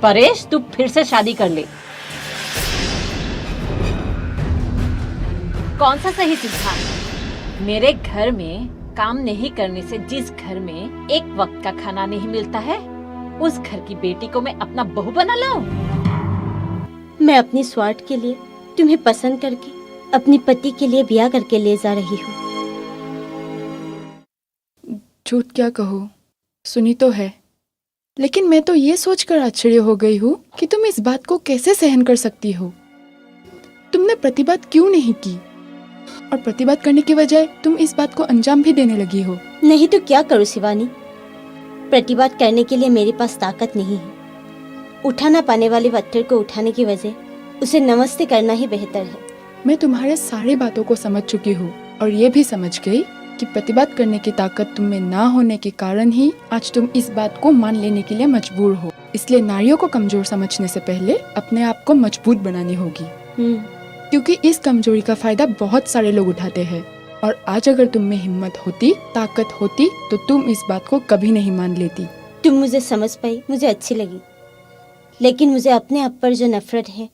परेश, तू फिर से शादी कर ले। कौन सा सही सिद्धांत? मेरे घर में काम नहीं करने से जिस घर में एक वक्त का खाना नहीं मिलता है, उस घर की बेटी को मैं अपना बहू बना लाऊं? मैं अपनी स्वार्थ के लिए तुम्हें पसंद करके अपनी पति के लिए ब्याह करके ले जा रही हूँ। झूठ क्या कहो, सुनी तो है, लेकिन मैं तो ये सोचकर आश्चर्य हो गई हूँ कि तुम इस बात को कैसे सहन कर सकती हो। तुमने प्रतिबाद क्यों नहीं की, और प्रतिबाद करने के बजाय तुम इस बात को अंजाम भी देने लगी हो। नहीं तो क्या करूँ शिवानी, प्रतिबाद करने के लिए मेरे पास ताकत नहीं है। उठा ना पाने वाले पत्थर को उठाने की वजह उसे नमस्ते करना ही बेहतर है। मैं तुम्हारे सारे बातों को समझ चुकी हूँ और ये भी समझ गई कि प्रतिबाद करने की ताकत तुम में ना होने के कारण ही आज तुम इस बात को मान लेने के लिए मजबूर हो। इसलिए नारियों को कमजोर समझने से पहले अपने आप को मजबूत बनानी होगी, क्योंकि इस कमजोरी का फायदा बहुत सारे लोग उठाते हैं। और आज अगर तुम में हिम्मत होती, ताकत होती, तो तुम इस बात को कभी नहीं मान लेती। तुम मुझे समझ पाई, मुझे अच्छी लगी, लेकिन मुझे अपने आप पर जो नफरत है,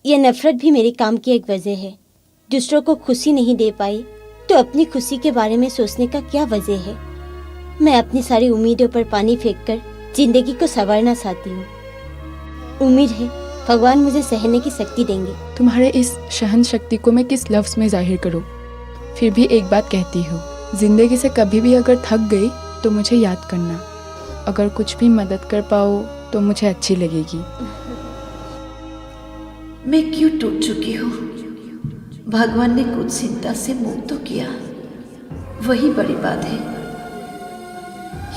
यह नफरत भी मेरे काम की एक वजह है। दूसरों को खुशी नहीं दे पाई तो अपनी खुशी के बारे में सोचने का क्या वजह है? मैं अपनी सारी उम्मीदों पर पानी फेंककर जिंदगी को संवारना चाहती हूँ। उम्मीद है भगवान मुझे सहने की शक्ति देंगे। तुम्हारे इस सहन शक्ति को मैं किस लफ्ज में जाहिर करूँ? फिर भी एक बात कहती हूँ, जिंदगी से कभी भी अगर थक गई तो मुझे याद करना। अगर कुछ भी मदद कर पाओ तो मुझे अच्छी लगेगी। मैं क्यों टूट चुकी हूँ? भगवान ने कुछ चिंता से मुक्त तो किया, वही बड़ी बात है।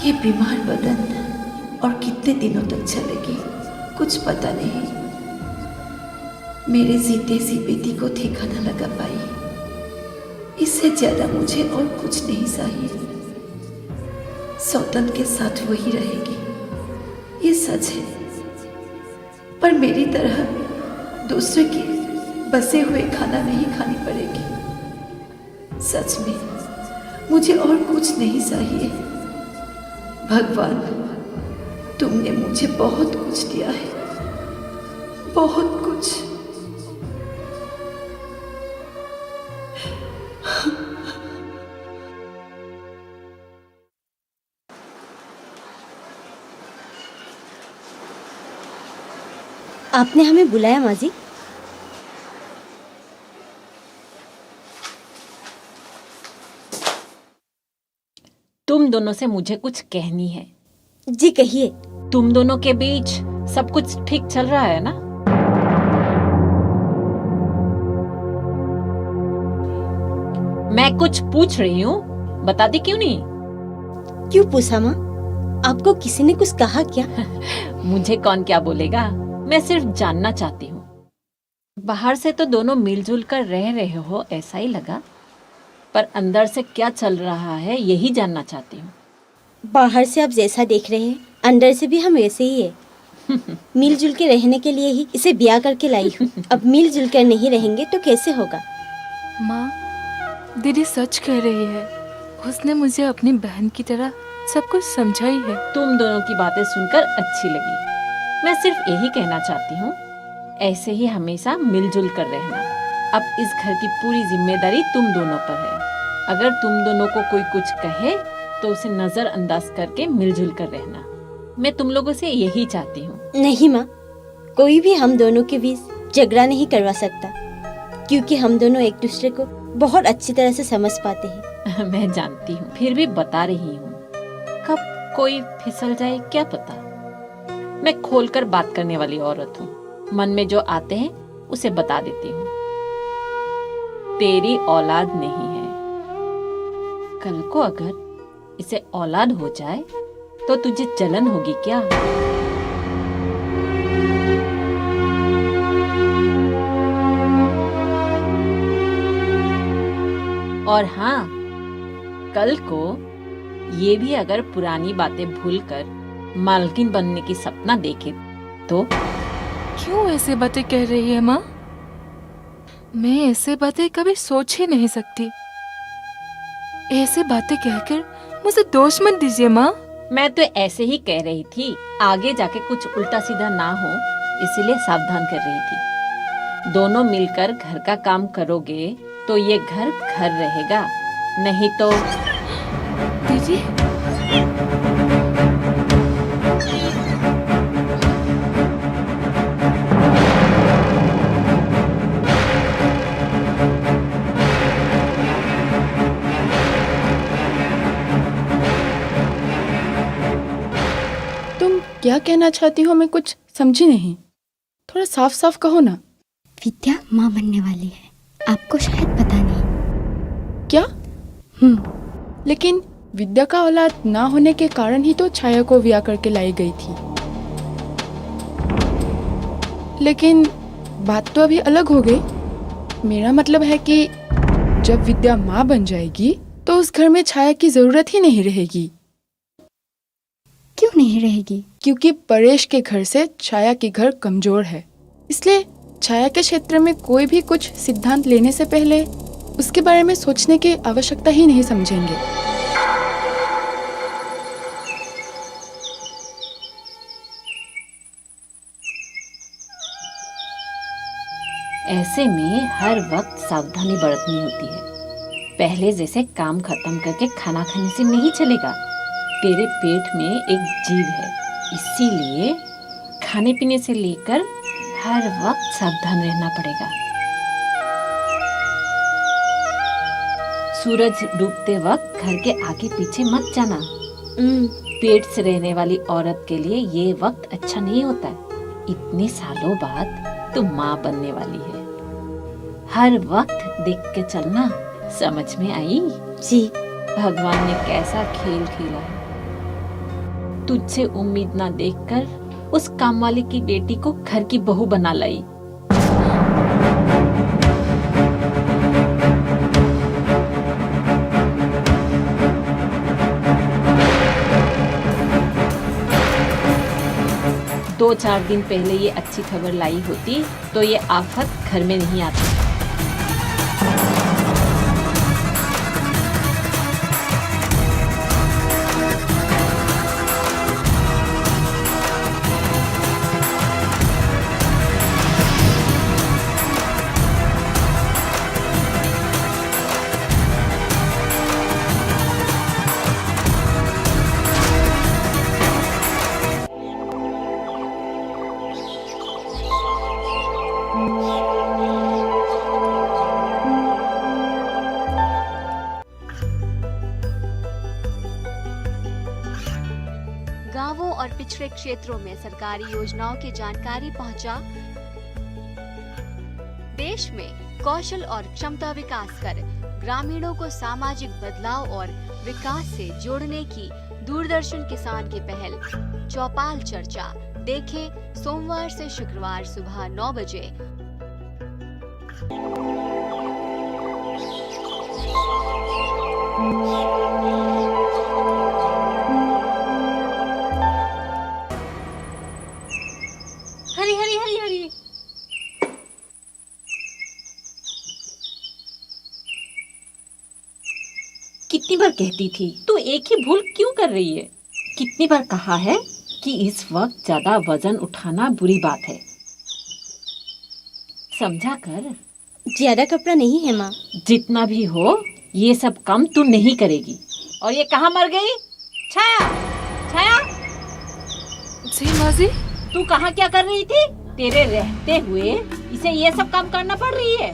ये बीमार बदन और कितने दिनों तक चलेगी कुछ पता नहीं। मेरे जीते सी बेटी को ठिकाना लगा पाई, इससे ज्यादा मुझे और कुछ नहीं चाहिए। सौतन के साथ वही रहेगी, ये सच है, पर मेरी तरह दूसरे के बसे हुए खाना नहीं खानी पड़ेगी। सच में मुझे और कुछ नहीं चाहिए। भगवान, तुमने मुझे बहुत कुछ दिया है, बहुत कुछ। आपने हमें बुलाया माँ जी? तुम दोनों से मुझे कुछ कहनी है। जी कहिए। तुम दोनों के बीच सब कुछ ठीक चल रहा है ना? मैं कुछ पूछ रही हूँ, बताती क्यों नहीं? क्यों पूछा माँ? आपको किसी ने कुछ कहा क्या? मुझे कौन क्या बोलेगा, मैं सिर्फ जानना चाहती हूँ। बाहर से तो दोनों मिलजुल कर रह रहे हो ऐसा ही लगा, पर अंदर से क्या चल रहा है यही जानना चाहती हूँ। बाहर से आप जैसा देख रहे हैं, अंदर से भी हम वैसे ही है। मिलजुल के रहने के लिए ही इसे ब्याह करके लाई हूँ। अब मिलजुल कर नहीं रहेंगे तो कैसे होगा? माँ, दीदी सच कह रही है। उसने मुझे अपनी बहन की तरह सब कुछ समझाई है। तुम दोनों की बातें सुनकर अच्छी लगी। मैं सिर्फ यही कहना चाहती हूँ, ऐसे ही हमेशा मिलजुल कर रहना। अब इस घर की पूरी जिम्मेदारी तुम दोनों पर है। अगर तुम दोनों को कोई कुछ कहे तो उसे नजरअंदाज करके मिलजुल कर रहना। मैं तुम लोगों से यही चाहती हूँ। नहीं माँ, कोई भी हम दोनों के बीच झगड़ा नहीं करवा सकता, क्योंकि हम दोनों एक दूसरे को बहुत अच्छी तरह से समझ पाते हैं। मैं जानती हूँ, फिर भी बता रही हूँ, कब कोई फिसल जाए क्या पता। मैं खोलकर बात करने वाली औरत हूँ। मन में जो आते हैं उसे बता देती हूँ। तेरी औलाद नहीं है। कल को अगर इसे औलाद हो जाए तो तुझे जलन होगी क्या? और हाँ, कल को ये भी अगर पुरानी बातें भूलकर मालकिन बनने की सपना देखे तो? क्यों ऐसे बातें कह रही है माँ? मैं ऐसे बातें कभी सोच ही नहीं सकती। ऐसे बातें कहकर मुझे दोष मत दीजिए माँ। मैं तो ऐसे ही कह रही थी, आगे जाके कुछ उल्टा सीधा ना हो, इसीलिए सावधान कर रही थी। दोनों मिलकर घर का काम करोगे तो ये घर घर रहेगा, नहीं तो दीदी, तुम क्या कहना चाहती हो, मैं कुछ समझी नहीं। थोड़ा साफ साफ कहो ना। विद्या माँ बनने वाली है, आपको शायद पता नहीं। क्या? लेकिन विद्या का औलाद ना होने के कारण ही तो छाया को ब्याह करके लाई गई थी। लेकिन बात तो अभी अलग हो गई। मेरा मतलब है कि जब विद्या माँ बन जाएगी तो उस घर में छाया की जरूरत ही नहीं रहेगी। क्यों नहीं रहेगी? क्योंकि परेश के घर से छाया के घर कमजोर है, इसलिए छाया के क्षेत्र में कोई भी कुछ सिद्धांत लेने से पहले उसके बारे में सोचने की आवश्यकता ही नहीं समझेंगे। ऐसे में हर वक्त सावधानी बरतनी होती है। पहले जैसे काम खत्म करके खाना खाने से नहीं चलेगा। तेरे पेट में एक जीव है, इसीलिए खाने पीने से लेकर हर वक्त सावधान रहना पड़ेगा। सूरज डूबते वक्त घर के आगे पीछे मत जाना। पेट से रहने वाली औरत के लिए ये वक्त अच्छा नहीं होता है। इतने सालों बाद तू माँ बनने वाली है। हर वक्त देख के चलना, समझ में आई? जी। भगवान ने कैसा खेल खेला है। तुझसे उम्मीद ना देखकर उस काम वाले की बेटी को घर की बहू बना लाई। दो चार दिन पहले ये अच्छी खबर लाई होती तो ये आफत घर में नहीं आती। गांवों और पिछड़े क्षेत्रों में सरकारी योजनाओं की जानकारी पहुंचा। देश में कौशल और क्षमता विकास कर ग्रामीणों को सामाजिक बदलाव और विकास से जोड़ने की दूरदर्शन किसान की पहल चौपाल चर्चा देखें सोमवार से शुक्रवार सुबह 9 बजे। हरी हरी हरी हरी। कितनी बार कहती थी, तू एक ही भूल क्यों कर रही है? कितनी बार कहा है कि इस वक्त ज्यादा वजन उठाना बुरी बात है। समझा कर। ज्यादा कपड़ा नहीं है माँ। जितना भी हो ये सब काम तू नहीं करेगी। और ये कहाँ मर गई? छाया, छाया, जी माँ जी। तू कहाँ क्या कर रही थी? तेरे रहते हुए इसे ये सब काम करना पड़ रही है।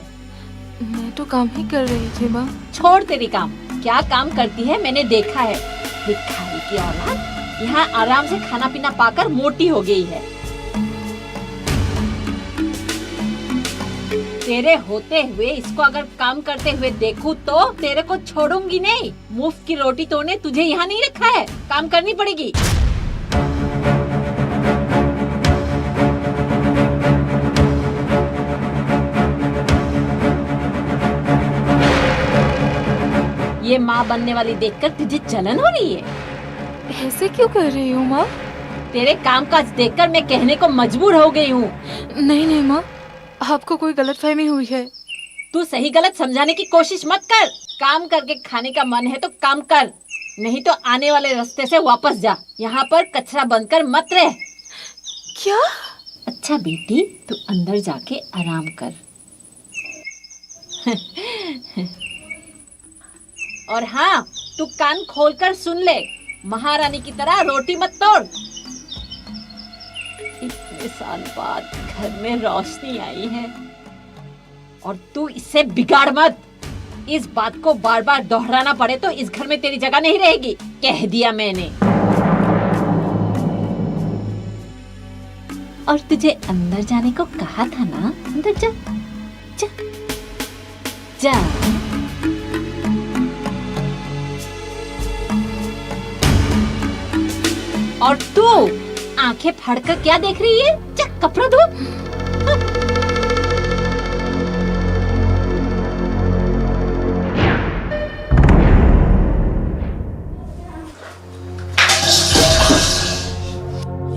मैं तो काम ही कर रही थी माँ। छोड़ तेरी काम। क्या काम करती है मैंने देखा है। भिखारी की औलाद यहाँ आराम से खाना पीना पाकर मोटी हो गई है। तेरे होते हुए इसको अगर काम करते हुए देखूं तो तेरे को छोड़ूंगी नहीं। मुफ्त की रोटी तो ने तुझे यहाँ नहीं रखा है, काम करनी पड़ेगी। ये माँ बनने वाली देखकर तुझे जलन हो रही है? ऐसे क्यों कर रही हूँ माँ? तेरे काम काज देखकर मैं कहने को मजबूर हो गई हूँ। नहीं नहीं माँ, आपको कोई गलतफहमी हुई है। तू सही गलत समझाने की कोशिश मत कर। काम करके खाने का मन है तो काम कर, नहीं तो आने वाले रास्ते से वापस जा। यहाँ पर कचरा बनकर मत रह। क्या? अच्छा बेटी, तू अंदर जाके आराम कर। और हाँ, तू कान खोलकर सुन ले, महारानी की तरह रोटी मत तोड़। इतने साल बाद घर में रोशनी आई है और तू इसे बिगाड़ मत। इस बात को बार बार दोहराना पड़े तो इस घर में तेरी जगह नहीं रहेगी, कह दिया मैंने। और तुझे अंदर जाने को कहा था ना, अंदर जा जा जा। और तू आंखें फाड़कर क्या देख रही है? जा कपड़ा धो।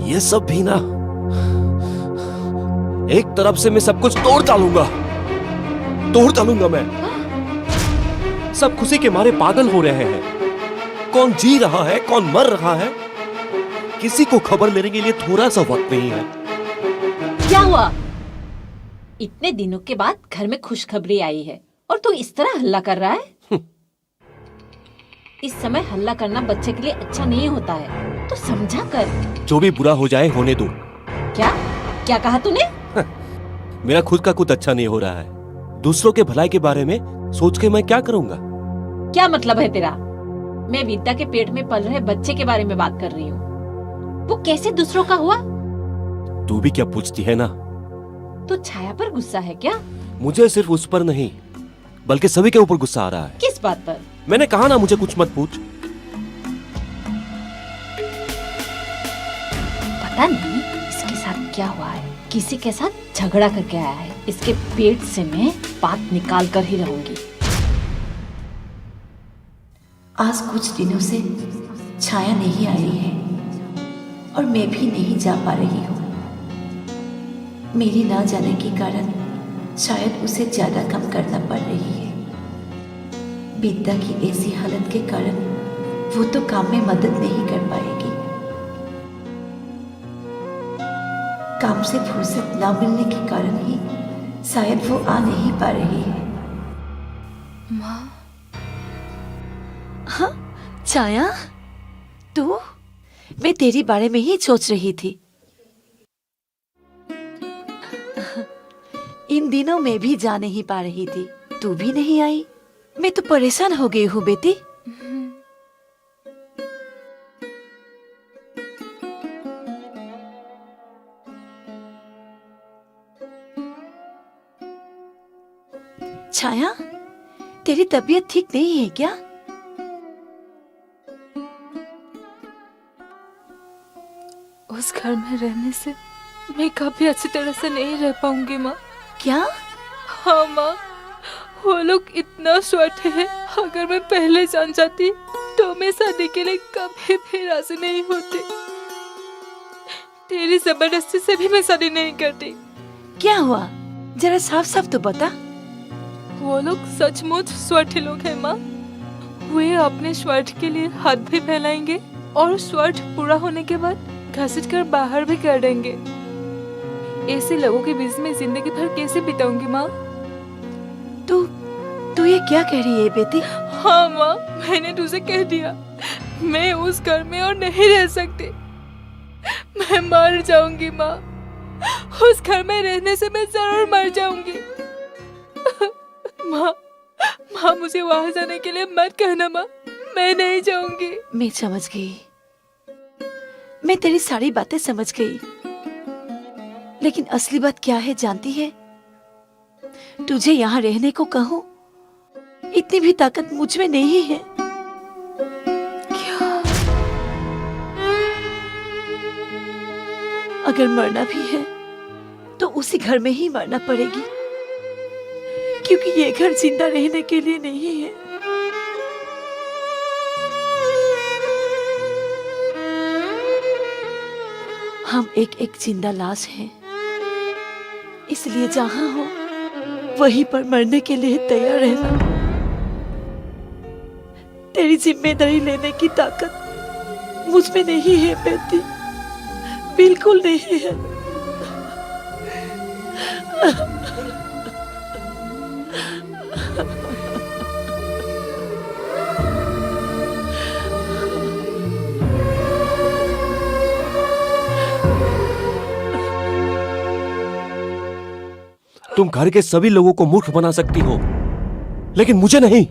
ये सब भी ना, एक तरफ से मैं सब कुछ तोड़ डालूंगा मैं। सब खुशी के मारे पागल हो रहे हैं। कौन जी रहा है, कौन मर रहा है, किसी को खबर लेने के लिए थोड़ा सा वक्त नहीं है। क्या हुआ? इतने दिनों के बाद घर में खुशखबरी आई है और तू इस तरह हल्ला कर रहा है? इस समय हल्ला करना बच्चे के लिए अच्छा नहीं होता है, तो समझा कर। जो भी बुरा हो जाए होने दो। क्या क्या कहा तूने? मेरा खुद का कुछ अच्छा नहीं हो रहा है। दूसरों के भलाई के बारे में सोच के मैं क्या करूंगा? क्या मतलब है तेरा? मैं विद्या के पेट में पल रहे बच्चे के बारे में बात कर रही हूँ। वो कैसे दूसरों का हुआ? तू भी क्या पूछती है ना? तो छाया पर गुस्सा है क्या? मुझे सिर्फ उस पर नहीं, बल्कि सभी के ऊपर गुस्सा आ रहा है। किस बात पर? मैंने कहा ना, मुझे कुछ मत पूछ। पता नहीं इसके साथ क्या हुआ है। किसी के साथ झगड़ा करके आया है। इसके पेट से मैं बात निकाल कर ही रहूंगी। आज कुछ दिनों से छाया नहीं आई है और मैं भी नहीं जा पा रही हूँ। मेरी ना जाने के कारण शायद उसे ज्यादा काम करना पड़ रही है। विद्या की ऐसी हालत के कारण वो तो काम में मदद नहीं कर पाएगी। काम से फुर्सत ना मिलने के कारण ही शायद वो आ नहीं पा रही है। माँ। हाँ छाया, तू? मैं तेरी बारे में ही सोच रही थी। इन दिनों मैं भी जा नहीं पा रही थी, तू भी नहीं आई। मैं तो परेशान हो गई हूँ बेटी। छाया, तेरी तबीयत ठीक नहीं है क्या? उस घर में रहने से मैं कभी अच्छी तरह से नहीं रह पाऊंगी माँ। क्या? हाँ माँ, वो लोग इतना स्वार्थी है। अगर मैं पहले जान जाती तो मैं शादी के लिए कभी भी राजी नहीं होती। तेरी जबरदस्ती से भी मैं शादी नहीं करती। क्या हुआ, जरा साफ साफ तो बता। वो लोग सचमुच स्वार्थी लोग हैं माँ। वे अपने स्वार्थ के लिए हाथ भी फैलाएंगे और स्वार्थ पूरा होने के बाद घसीट कर बाहर भी कर देंगे। ऐसे लोगों के बीच में जिंदगी भर कैसे बिताऊंगी माँ? तू ये क्या कह रही है बेटी? हाँ माँ, मैंने तुझे कह दिया, मैं उस घर में और नहीं रह सकती। मैं मर जाऊंगी माँ। उस घर में रहने से मैं जरूर मर जाऊंगी। माँ मुझे वहां जाने के लिए मत कहना माँ, मैं नहीं जाऊंगी। मैं समझ गई, मैं तेरी सारी बातें समझ गई। लेकिन असली बात क्या है जानती है? तुझे यहाँ रहने को कहूँ, इतनी भी ताकत मुझ में नहीं है। क्या? अगर मरना भी है तो उसी घर में ही मरना पड़ेगी, क्योंकि ये घर जिंदा रहने के लिए नहीं है। हम एक एक जिंदा लाश हैं, इसलिए जहां हो वहीं पर मरने के लिए तैयार रहना मेरी जिम्मेदारी लेने की ताकत मुझ में नहीं है बेटी, बिल्कुल नहीं है। तुम घर के सभी लोगों को मूर्ख बना सकती हो, लेकिन मुझे नहीं।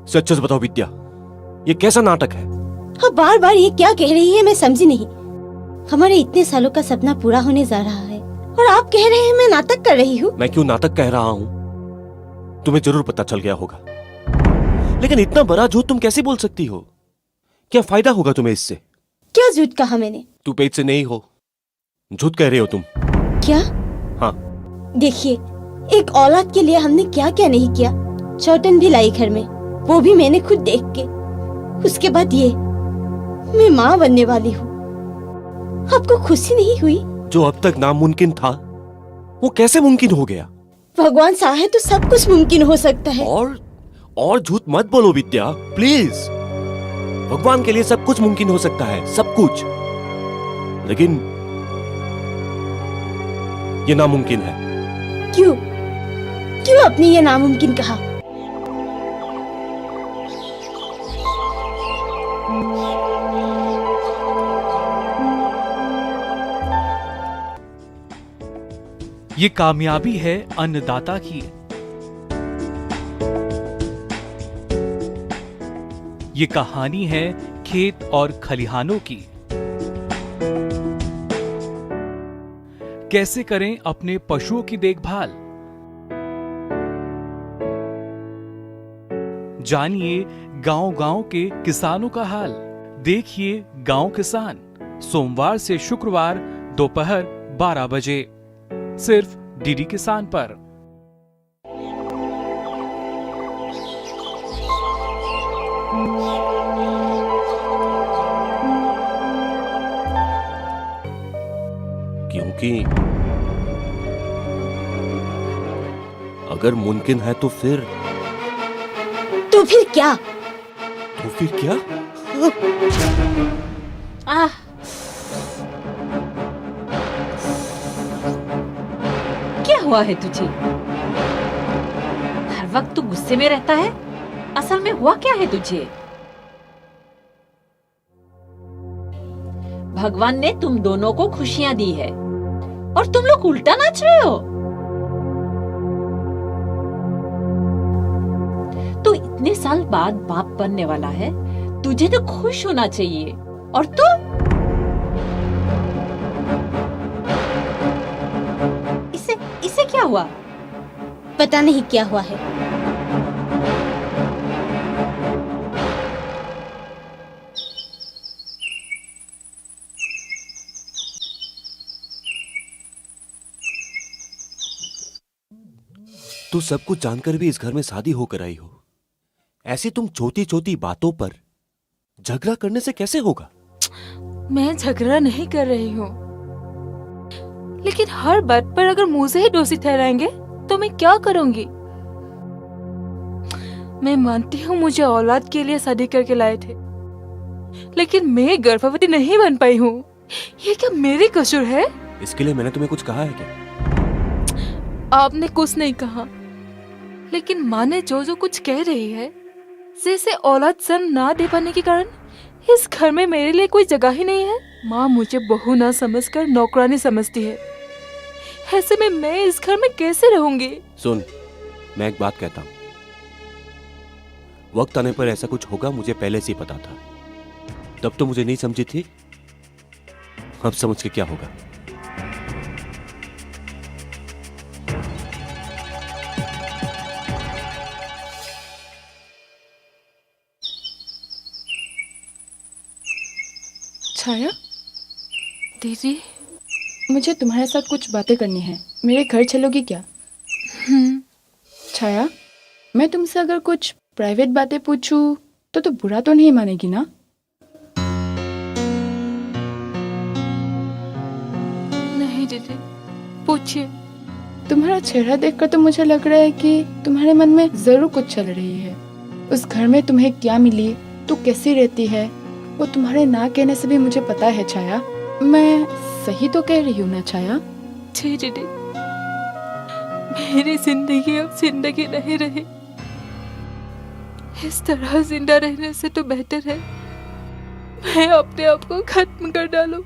सच सच बताओ विद्या, ये कैसा नाटक है? हाँ, बार बार ये क्या कह रही है, मैं समझी नहीं। हमारे इतने सालों का सपना पूरा होने जा रहा है और आप कह रहे हैं मैं नाटक कर रही हूँ। मैं क्यों नाटक कह रहा हूँ तुम्हें जरूर पता चल गया होगा, लेकिन इतना बड़ा झूठ तुम कैसे बोल सकती हो? क्या फायदा होगा तुम्हें इससे? क्या झूठ कहा मैंने? तू पेट से नहीं हो, झूठ कह रहे हो तुम। क्या? हाँ। देखिए, एक औलाद के लिए हमने क्या क्या नहीं किया। चौटन भी लाई घर में, वो भी मैंने खुद देख के। उसके बाद ये, मैं माँ बनने वाली हूँ। आपको खुशी नहीं हुई? जो अब तक नामुमकिन था वो कैसे मुमकिन हो गया? भगवान चाहे तो सब कुछ मुमकिन हो सकता है। और झूठ मत बोलो विद्या, प्लीज। भगवान के लिए सब कुछ मुमकिन हो सकता है, सब कुछ, लेकिन ये नामुमकिन है। क्यों? क्यों आपने ये नामुमकिन कहा? ये कामयाबी है अन्नदाता की। ये कहानी है खेत और खलिहानों की। कैसे करें अपने पशुओं की देखभाल, जानिए गांव-गांव के किसानों का हाल। देखिए गांव किसान, सोमवार से शुक्रवार दोपहर 12 बजे सिर्फ डीडी किसान पर। क्योंकि अगर मुमकिन है तो फिर क्या? तो फिर क्या? आह, क्या हुआ है तुझे? हर वक्त तू गुस्से में रहता है। असल में हुआ क्या है तुझे? भगवान ने तुम दोनों को खुशियां दी है और तुम लोग उल्टा नाच रहे हो। तो इतने साल बाद बाप बनने वाला है, तुझे तो खुश होना चाहिए। और तू इसे क्या हुआ? पता नहीं क्या हुआ है। तू सब कुछ जानकर भी इस घर में शादी होकर आई हो। ऐसी तुम छोटी छोटी बातों पर झगड़ा करने से कैसे होगा? मैं झगड़ा नहीं कर रही हूँ, लेकिन हर बात पर अगर मुझे ही दोषी ठहराएंगे तो मैं क्या करूंगी? मैं मानती हूँ मुझे औलाद के लिए शादी करके लाए थे, लेकिन मैं गर्भवती नहीं बन पाई हूँ। ये क्या मेरी कसूर है? इसके लिए मैंने तुम्हें कुछ कहा है क्या? आपने कुछ नहीं कहा, लेकिन माँ ने जो जो कुछ कह रही है, जैसे औलाद जन्म ना दे पाने के कारण इस घर में मेरे लिए कोई जगह ही नहीं है। माँ मुझे बहू ना समझकर नौकरानी समझती है। ऐसे में मैं इस घर में कैसे रहूंगी? सुन, मैं एक बात कहता हूँ, वक्त आने पर ऐसा कुछ होगा मुझे पहले से ही पता था। तब तो मुझे नहीं समझी थी, अब समझ के क्या होगा। छाया, दीदी, मुझे तुम्हारे साथ कुछ बातें करनी है। मेरे घर चलोगी क्या? छाया, मैं तुमसे अगर कुछ प्राइवेट बातें पूछूं तो बुरा तो नहीं मानेगी ना? नहीं दीदी, पूछिए। तुम्हारा चेहरा देखकर तो मुझे लग रहा है कि तुम्हारे मन में जरूर कुछ चल रही है। उस घर में तुम्हें क्या मिली, तू कैसी रहती है, वो तुम्हारे ना कहने से भी मुझे पता है छाया। मैं सही तो कह रही हूँ ना छाया? जी दीदी, मेरी जिंदगी अब जिंदगी नहीं रही। इस तरह जिंदा रहने से तो बेहतर है मैं अपने आप को खत्म कर डालूं।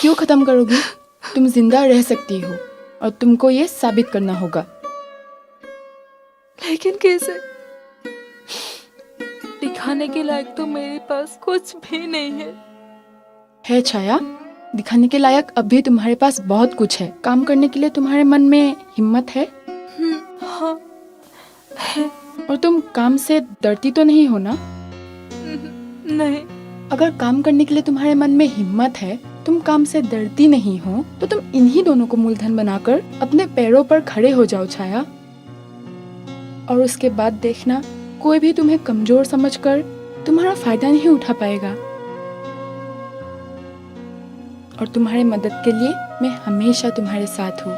क्यों खत्म करोगी? तुम जिंदा रह सकती हो और तुमको ये साबित करना होगा। लेकिन कैसे? दिखाने के लायक तो मेरे पास कुछ भी नहीं है। है छाया, दिखाने के लायक अब भी तुम्हारे पास बहुत कुछ है। काम करने के लिए तुम्हारे मन में हिम्मत है? हाँ है। और तुम काम से डरती तो नहीं हो ना? नहीं। अगर काम करने के लिए तुम्हारे मन में हिम्मत है, तुम काम से डरती नहीं हो, तो तुम इन्हीं दोनों को मूलधन बनाकर अपने पैरों पर खड़े हो जाओ छाया। और उसके बाद देखना, कोई भी तुम्हें कमजोर समझकर तुम्हारा फायदा नहीं उठा पाएगा। और तुम्हारे मदद के लिए मैं हमेशा तुम्हारे साथ हूँ।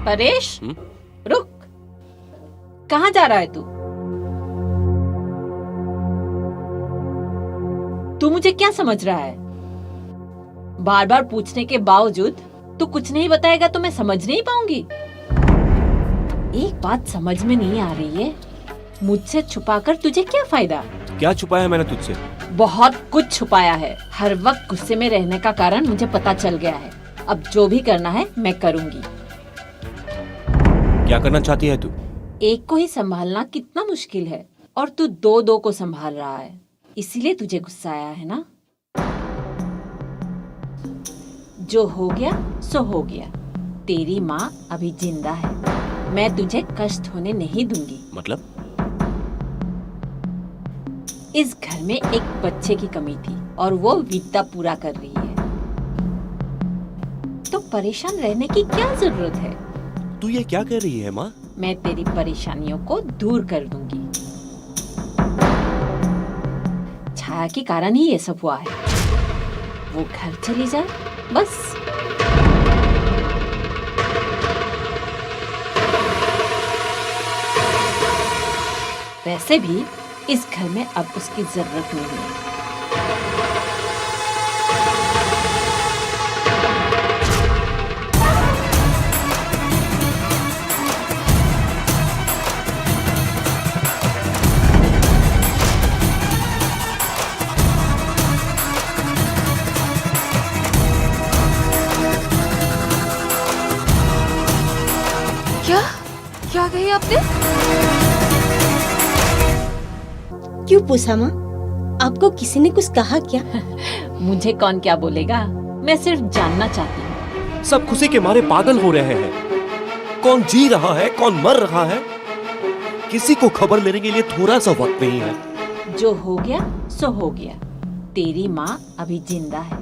परेश, रुक। कहाँ जा रहा है तू? तू मुझे क्या समझ रहा है? बार बार पूछने के बावजूद तू कुछ नहीं बताएगा तो मैं समझ नहीं पाऊंगी। एक बात समझ में नहीं आ रही है, मुझसे छुपाकर तुझे क्या फायदा? क्या छुपाया मैंने तुझसे? बहुत कुछ छुपाया है। हर वक्त गुस्से में रहने का कारण मुझे पता चल गया है। अब जो भी करना है मैं करूंगी। क्या करना चाहती है तू? एक को ही संभालना कितना मुश्किल है और तू दो दो को संभाल रहा है, इसीलिए तुझे गुस्सा आया है ना? जो हो गया सो हो गया। तेरी माँ अभी जिंदा है, मैं तुझे कष्ट होने नहीं दूंगी। मतलब? इस घर में एक बच्चे की कमी थी और वो विद्या पूरा कर रही है, तो परेशान रहने की क्या जरूरत है? तू ये क्या कह रही है माँ? मैं तेरी परेशानियों को दूर कर दूंगी। छाया के कारण ही ये सब हुआ है। वो घर चली जाए बस। वैसे भी इस घर में अब उसकी जरूरत नहीं है। क्या कही आपने? क्यों पूछा माँ? आपको किसी ने कुछ कहा क्या? मुझे कौन क्या बोलेगा, मैं सिर्फ जानना चाहती हूँ। सब खुशी के मारे पागल हो रहे हैं। कौन जी रहा है, कौन मर रहा है, किसी को खबर लेने के लिए थोड़ा सा वक्त नहीं है। जो हो गया सो हो गया। तेरी माँ अभी जिंदा है,